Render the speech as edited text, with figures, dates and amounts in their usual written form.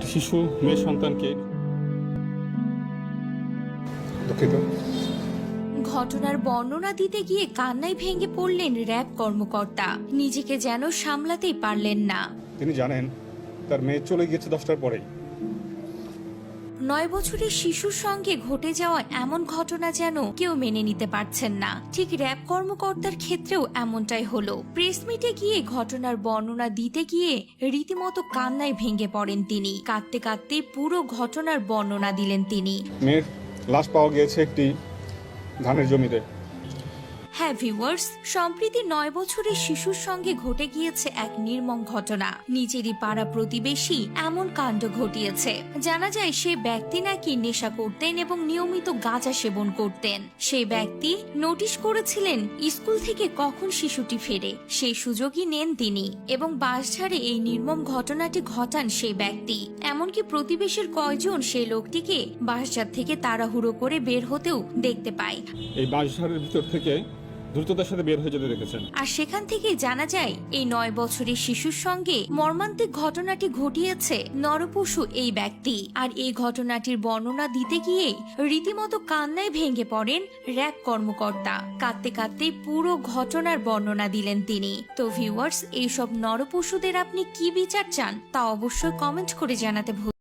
একটি শিশু মেয়ে সন্তানকে দুঃখিত। ঘটনার বর্ণনা দিতে গিয়ে কান্নায় ভেঙে পড়লেন র্যাব কর্মকর্তা। নিজেকে যেন সামলাতেই পারলেন না। তিনি জানেন তার মেয়ে চলে গিয়েছে 10টার পরেই। 9 বছরের শিশুর সঙ্গে ঘটে যাওয়া এমন ঘটনা যেন কেউ মেনে নিতে পারছেন না। ঠিক র্যাব কর্মকর্তার ক্ষেত্রেও এমনটাই হলো। প্রেস মিটে গিয়ে ঘটনার বর্ণনা দিতে গিয়ে রীতিমতো কান্নায় ভেঙে পড়েন তিনি। কাঁদতে কাঁদতে পুরো ঘটনার বর্ণনা দিলেন তিনি। মেয়ের লাশ পাওয়া গিয়েছে একটি ধানের জমিতে। হ্যাঁ ভিউয়ার্স, সম্প্রতি 9 বছরের শিশুর সঙ্গে ঘটে গিয়েছে এক নির্মম ঘটনা। নিজেরই পাড়া প্রতিবেশী এমন কাণ্ড ঘটিয়েছে। জানা যায় সে ব্যক্তি নাকি নেশা করতেন এবং নিয়মিত গাঁজা সেবন করতেন। সেই ব্যক্তি নোটিশ করেছিলেন স্কুল থেকে কখন শিশুটি ফেরে, সেই সুযোগই নেন তিনি এবং বাঁশঝাড়ে এই নির্মম ঘটনাটি ঘটান সেই ব্যক্তি। এমনকি প্রতিবেশীর কয়জন সেই লোকটিকে বাঁশঝাড় থেকে তাড়াহুড়ো করে বের হতেও দেখতে পায়। এই বাঁশঝাড়ের ভিতর থেকে দ্রুততার সাথে বের হয়ে যেতে দেখেছেন। আর সেখান থেকে জানা যায় এই 9 বছরের শিশুর সঙ্গে মর্মান্তিক ঘটনাটি ঘটিয়েছে নরপশু এই ব্যক্তি। আর এই ঘটনাটির বর্ণনা দিতে গিয়ে রীতিমতো কান্নায় ভেঙে পড়েন র্যাব কর্মকর্তা। কাঁদতে কাঁদতে পুরো ঘটনার বর্ণনা দিলেন তিনি। তো ভিউয়ার্স, এইসব নরপশুদের আপনি কি বিচার চান তা অবশ্যই কমেন্ট করে জানাতে ভুলবেন না।